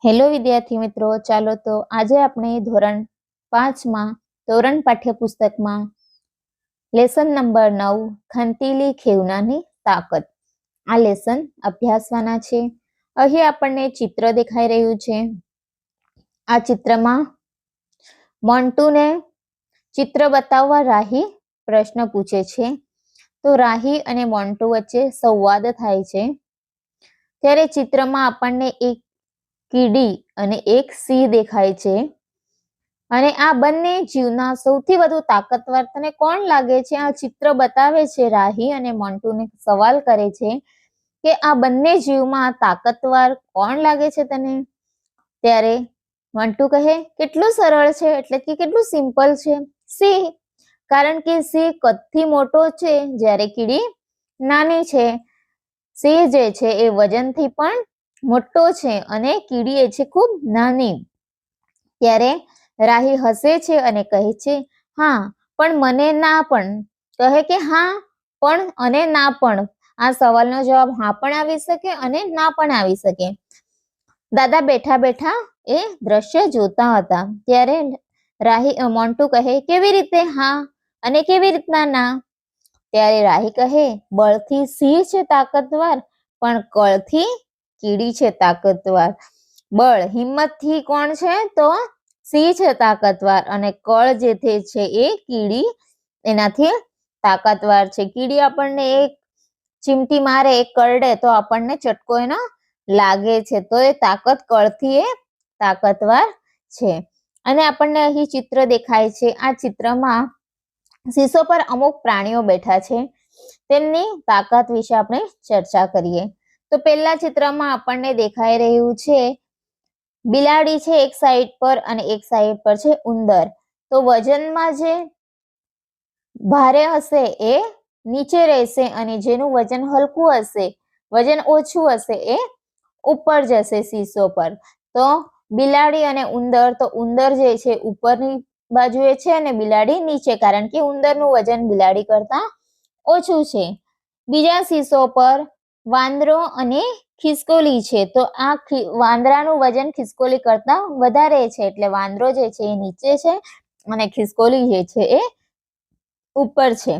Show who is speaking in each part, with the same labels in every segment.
Speaker 1: Hello વિદ્યાર્થી મિત્રો, ચાલો તો આજે આપણે ધોરણ 5માં ધોરણ પાઠ્યપુસ્તકમાં લેસન નંબર 9 ખંતીલી ખેવનાની તાકાત આ લેસન અભ્યાસવાના છે। અહીં આપણને ચિત્ર દેખાઈ રહ્યું છે। આ ચિત્રમાં મોન્ટુને ચિત્ર બતાવવા રાહી પ્રશ્ન પૂછે છે, તો રાહી અને મોન્ટુ વચ્ચે સંવાદ થાય છે। ત્યારે ચિત્રમાં આપણને એક કીડી અને એક સિંહ દેખાય છે અને આ બંને જીવના સૌથી વધુ તાકાતવર તને કોણ લાગે છે? આ ચિત્ર બતાવે છે। રાહી અને મોન્ટુને સવાલ કરે છે કે આ બંને જીવમાં તાકાતવર કોણ લાગે છે તને? ત્યારે મોન્ટુ કહે કેટલું સરળ છે, એટલે કે કેટલું સિમ્પલ છે, સિંહ, કારણ કે સિંહ કદથી મોટો છે જ્યારે કીડી નાની છે। સિંહ જે છે એ વજનથી પણ મોટો છે અને કીડી એ છે ખૂબ નાની। ત્યારે રાહી હસે છે અને કહે છે હા પણ મને ના પણ, કહે કે હા પણ અને ના પણ, આ સવાલનો જવાબ હા પણ આવી શકે અને ના પણ આવી શકે। દાદા બેઠા બેઠા એ દ્રશ્ય જોતા હતા। ત્યારે મોન્ટુ કહે કેવી રીતે હા અને કેવી રીતના ના? ત્યારે રાહી કહે બળથી સિંહ છે તાકાતવર, પણ કળથી કીડી છે તાકાતવર। બળ હિંમતથી કોણ છે? તો સિંહ છે તાકાતવર, અને કળ જે છે એ કીડી એનાથી તાકાતવર છે। કીડી આપણને એક ચીમટી મારે, એક કરડે તો આપણને ચટકો એનો લાગે છે, તો એ તાકાત કળથી એ તાકાતવર છે। અને આપણને અહીં ચિત્ર દેખાય છે। આ ચિત્રમાં શીશો પર અમુક પ્રાણીઓ બેઠા છે, તેમની તાકાત વિશે આપણે ચર્ચા કરીએ। તો પહેલા ચિત્રમાં આપણને દેખાઈ રહ્યું છે બિલાડી છે એક સાઈડ પર અને એક સાઈડ પર છે ઉંદર। તો વજનમાં જે ભારે હશે એ નીચે રહેશે અને જેનું વજન હલકું હશે, વજન ઓછું હશે, એ ઉપર જશે શીશો પર। તો બિલાડી અને ઉંદર, તો ઉંદર જે છે ઉપરની બાજુએ છે અને બિલાડી નીચે, કારણ કે ઉંદરનું વજન બિલાડી કરતા ઓછું છે। બીજા શીશો પર વાંદરો અને ખિસકોલી છે, તો આ વાંદરાનું વજન ખિસકોલી કરતા વધારે છે, એટલે વાંદરો જે છે એ નીચે છે અને ખિસકોલી જે છે એ ઉપર છે।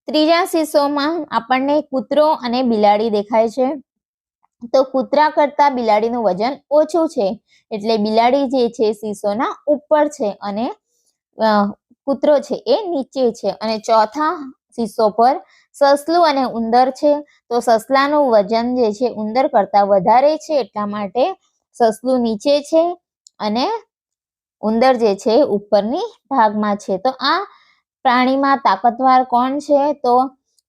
Speaker 1: ત્રીજા શીશોમાં આપણને કૂતરો અને બિલાડી દેખાય છે, તો કૂતરા કરતા બિલાડીનું વજન ઓછું છે, એટલે બિલાડી જે છે શીશોના ઉપર છે અને કૂતરો છે એ નીચે છે। અને ચોથા શીશો પર સસલું અને ઉંદર છે, તો સસલાનું વજન જે છે ઉંદર કરતા વધારે છે, એટલા માટે સસલું નીચે છે અને ઉંદર જે છે ઉપરની ભાગમાં છે। તો આ પ્રાણીમાં તાકાતવર કોણ છે? તો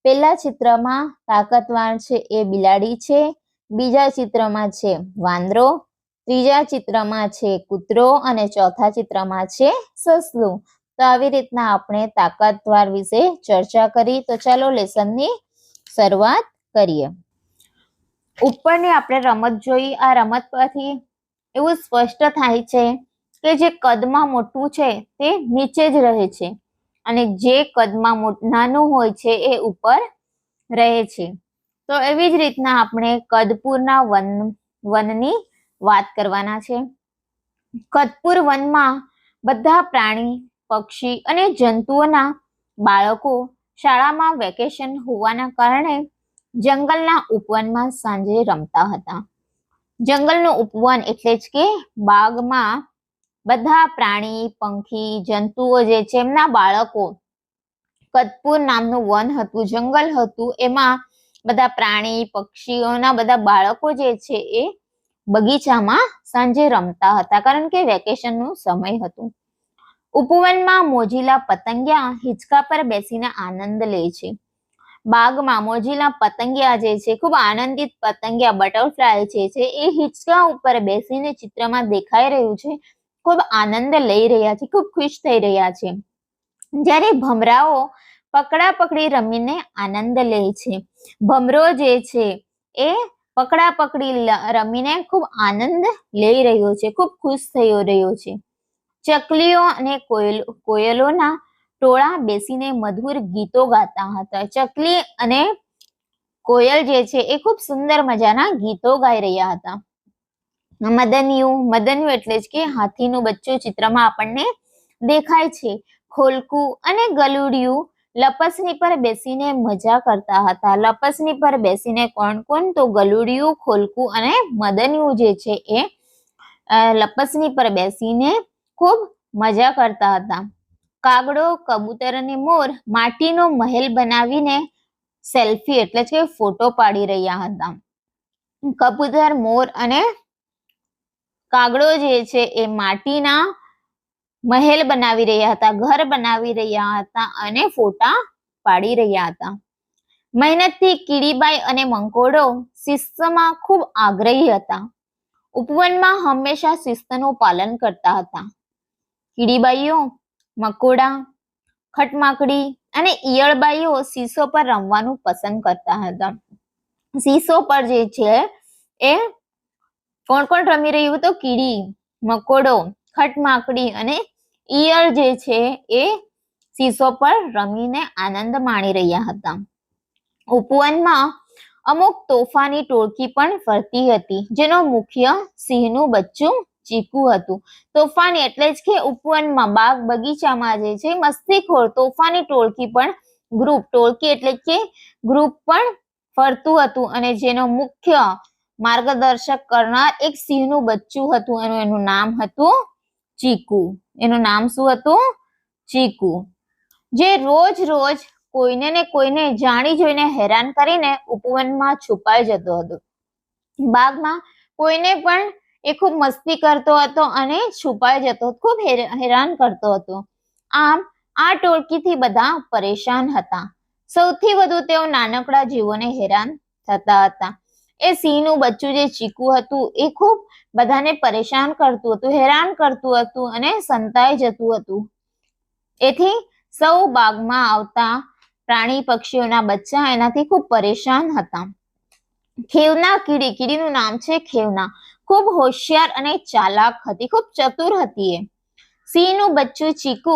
Speaker 1: પહેલા ચિત્રમાં તાકાતવર છે એ બિલાડી છે, બીજા ચિત્રમાં છે વાંદરો, ત્રીજા ચિત્રમાં છે કૂતરો અને ચોથા ચિત્રમાં છે સસલું। તો આવી રીતના આપણે તાકાતવર વિશે ચર્ચા કરી। તો ચાલો લેસનની શરૂઆત કરીએ। ઉપરની આપણે રમત જોઈ, આ રમત પરથી એવું સ્પષ્ટ થાય છે કે જે કદમાં મોટું છે તે નીચે જ રહે છે અને જે કદમાં નાનું હોય છે એ ઉપર રહે છે। તો એવી જ રીતના આપણે કદપુરના વનની વાત કરવાના છે। કદપુર વનમાં બધા પ્રાણી, પક્ષી અને જંતુઓના બાળકો શાળામાં વેકેશન હોવાના કારણે જંગલના ઉપવનમાં સાંજે રમતા હતા। જંગલનું ઉપવન એટલે જ કે બાગમાં બધા પ્રાણી, પંખી, જંતુઓ જે છે એમના બાળકો, કદપુર નામનું વન હતું, જંગલ હતું, એમાં બધા પ્રાણી, પક્ષીઓના બધા બાળકો જે છે એ બગીચામાં સાંજે રમતા હતા, કારણ કે વેકેશનનો સમય હતો। ઉપવનમાં મોજીલા પતંગિયા હિંચકા પર બેસીને આનંદ લે છે। બાગમાં મોજીલા પતંગિયા જે છે, ખૂબ આનંદિત પતંગિયા બટરફ્લાય છે એ હિંચકા ઉપર બેસીને ચિત્રમાં દેખાઈ રહ્યું છે, ખૂબ આનંદ લઈ રહ્યા છે, ખૂબ ખુશ થઈ રહ્યા છે। જ્યારે ભમરાઓ પકડા પકડી રમીને આનંદ લે છે। ભમરો જે છે એ પકડા પકડી રમીને ખૂબ આનંદ લઈ રહ્યો છે, ખૂબ ખુશ થઈ રહ્યો છે। ચકલીઓ અને કોયલોના ટોળા બેસીને મધુર ગીતો ગાતા હતા। ચકલી અને કોયલ જે છે એ ખૂબ સુંદર મજાના ગીતો ગાઈ રહ્યા હતા। મદન્યું એટલે જ કે હાથીનું બચ્ચું ચિત્રમાં આપણને દેખાય છે. ખોલકું અને ગલુડિયું લપસણી પર બેસીને મજા કરતા હતા. લપસણી પર બેસીને કોણ? તો ગલુડિયું, ખોલકું અને મદન્યું જે છે એ લપસણી પર બેસીને ખૂબ મજા કરતા હતા. કાગડો, કબૂતર અને મોર માટીનો મહેલ બનાવીને સેલ્ફી એટલે કે ફોટો પાડી રહ્યા હતા. કબૂતર, મોર અને કાગડો જે છે એ માટીના મહેલ બનાવી રહ્યા હતા, ઘર બનાવી રહ્યા હતા અને ફોટા પાડી રહ્યા હતા. મહેનતથી કીડીબાઈ અને મંકોડો શિસ્તમાં ખૂબ આગ્રહી હતા. ઉપવનમાં હંમેશા શિસ્તનું પાલન કરતા હતા. કીડીબાઈઓ, મકોડા, ખટમાકડી અને ઈયળબાઈઓ શીશો પર રમવાનું પસંદ કરતા હતા. શીશો પર જે છે એ કોણ રમી રહ્યું? તો કીડી, મકોડો, ખટમાકડી અને ઈયળ જે છે એ શીશો પર રમીને આનંદ માણી રહ્યા હતા. ઉપવનમાં અમુક તોફાની ટોળકી પણ ફરતી હતી, જેનો મુખ્ય સિંહનું બચ્ચું ચીકુ હતું. તોફાની એટલે જ કે ઉપવનમાં, બાગ બગીચામાં જે છે મસ્તીખોર તોફાની ટોળકી પણ ટોળકી એટલે કે ગ્રુપ પણ ફરતું હતું અને જેનો મુખ્ય માર્ગદર્શક કરનાર એક સિંહનું બચ્ચું હતું. એનું નામ હતું ચીકુ. એનું નામ શું હતું? ચીકુ. જે રોજ કોઈને ને કોઈને જાણી જોઈને હેરાન કરીને ઉપવનમાં છુપાઈ જતો હતો. બાગમાં કોઈને પણ એ ખૂબ મસ્તી કરતો હતો અને છુપાઈ જતો, ખૂબ હેરાન કરતો હતો. આમ આ ટોળકીથી બધા પરેશાન હતા. સૌથી વધુ તેઓ નાનકડા જીવોને હેરાન થતા હતા. એ સિંહનું બચ્ચું જે ચીકુ હતું એ ખૂબ બધાને પરેશાન કરતું હતું, હેરાન કરતું હતું અને સંતાઈ જતું હતું. એથી સૌ બાગમાં આવતા પ્રાણી પક્ષીઓના બચ્ચા એનાથી ખૂબ પરેશાન હતા. ખેવના કીડીનું નામ છે ખેવના. ખૂબ હોશિયાર અને ચાલાક હતી, ખૂબ ચતુર હતી. સિંહનું બચ્ચું ચીકુ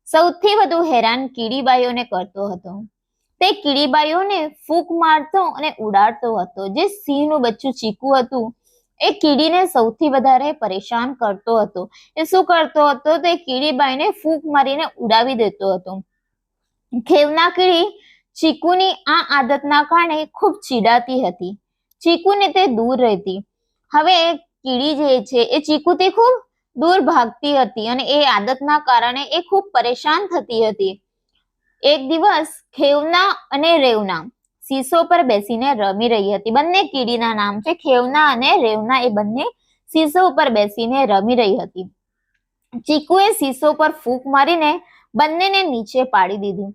Speaker 1: સૌથી વધુ હેરાન કીડીબાઈઓને કરતો હતો. તે કીડીબાઈઓને ફૂંક મારતો અને ઉડાડતો હતો. જે સિંહનું બચ્ચું ચીકુ હતું એ કીડીને સૌથી વધારે પરેશાન કરતો હતો. એ શું કરતો હતો? તે કીડીબાઈને ફૂંક મારીને ઉડાવી દેતો હતો. ખેવના કીડી ચીકુની આ આદતના કારણે ખૂબ ચીડાતી હતી. ચીકુને તે દૂર રહેતી. હવે કીડી જે છે એ ચીકુથી ખૂબ દૂર ભાગતી હતી અને એ આદતના કારણે એ ખૂબ પરેશાન થતી હતી. એક દિવસ ખેવના અને રેવના શીશો પર બેસીને રમી રહી હતી. બંને કીડીના નામ છે ખેવના અને રેવના. એ બંને શીશો ઉપર બેસીને રમી રહી હતી. ચીકુએ શીશો પર ફૂંક મારીને બંનેને નીચે પાડી દીધું.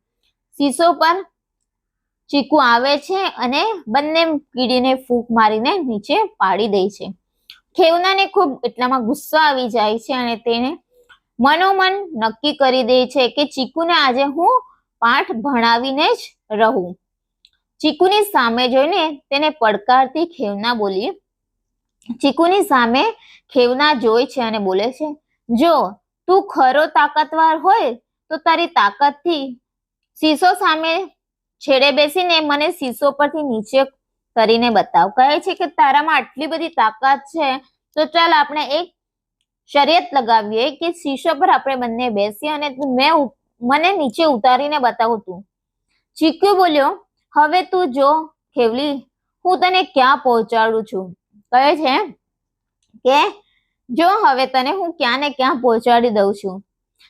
Speaker 1: શીશો પર ચીકુ આવે છે અને બંને કીડીને ફૂંક મારીને નીચે પાડી દે છે. ખેવનાને ખૂબ એટલામાં ગુસ્સો આવી જાય છે અને તેને મનોમન નક્કી કરી દે છે કે ચીકુને આજે હું પાઠ ભણાવીને જ રહું. ચીકુની સામે જોઈને તેને પડકારતી ખેવના બોલી. ચીકુની સામે ખેવના જોઈ છે અને બોલે છે, જો તું ખરો તાકાતવાર હોય તો તારી તાકાતથી શીશો સામે છેડે બેસીને મને શીશો પરથી નીચે કરીને બતાવ. કહે છે કે તારામાં આટલી બધી તાકાત છે તો ચાલ આપણે એક શર્યત લગાવીએ કે શીશો પર આપણે બંને બેસીએ અને મને નીચે ઉતારીને બતાવું તું. ચીકુ બોલ્યો, હવે તું જો ખેવલી, હું તને ક્યાં પહોંચાડું છું. કહે છે કે જો હવે તને હું ક્યાં ને ક્યાં પહોંચાડી દઉં છું.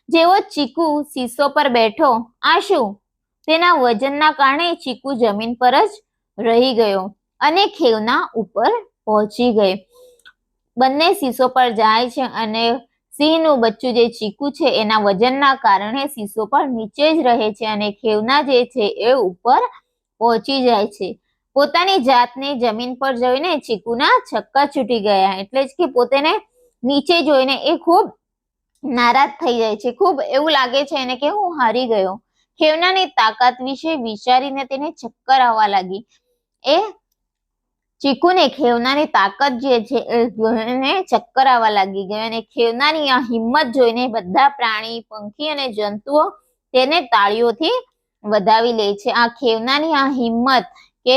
Speaker 1: જેવો ચીકુ શીશો પર બેઠો, આ શું? તેના વજનના કારણે ચીકુ જમીન પર જ રહી ગયો અને ખેવના ઉપર પહોંચી ગઈ. બંને શીશો પર જાય છે અને સિંહનું બચ્ચું જે ચીકુ છે એના વજનના કારણે શીશો પર નીચે જ રહે છે અને ખેવના જે છે એ ઉપર પહોંચી જાય છે. પોતાની જાતને જમીન પર જોઈને ચીકુના છક્કા છૂટી ગયા. એટલે જ કે પોતાને નીચે જોઈને એ ખૂબ નારાજ થઈ જાય છે. ખૂબ એવું લાગે છે એને કે હું હારી ગયો. ખેવનાની તાકાત વિશે વિચારીને તેને ચક્કર આવવા લાગી. એ ચીકુને ખેવનાની તાકાત જે છે એ જોઈને ચક્કર આવવા લાગી ગયો અને ખેવનાની આ હિંમત જોઈને બધા પ્રાણી, પંખી અને જંતુઓ તેને તાળીઓથી વધાવી લે છે. આ ખેવનાની આ હિંમત કે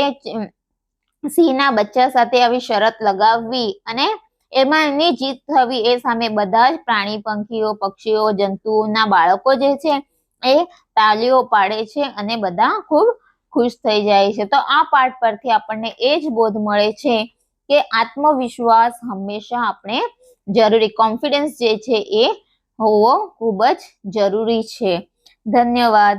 Speaker 1: સિંહના બચ્ચા સાથે આવી શરત લગાવવી અને એમાં એની જીત થવી એ સામે બધા જ પ્રાણી, પંખીઓ, પક્ષીઓ, જંતુઓના બાળકો જે છે એ તાલીઓ પાડે છે અને બધા ખૂબ ખુશ થઈ જાય છે. તો આ પાઠ પરથી આપણને એ જ બોધ મળે છે કે આત્મવિશ્વાસ હંમેશા આપણે જરૂરી, કોન્ફિડન્સ જે છે એ હોવો ખૂબ જ જરૂરી છે. ધન્યવાદ.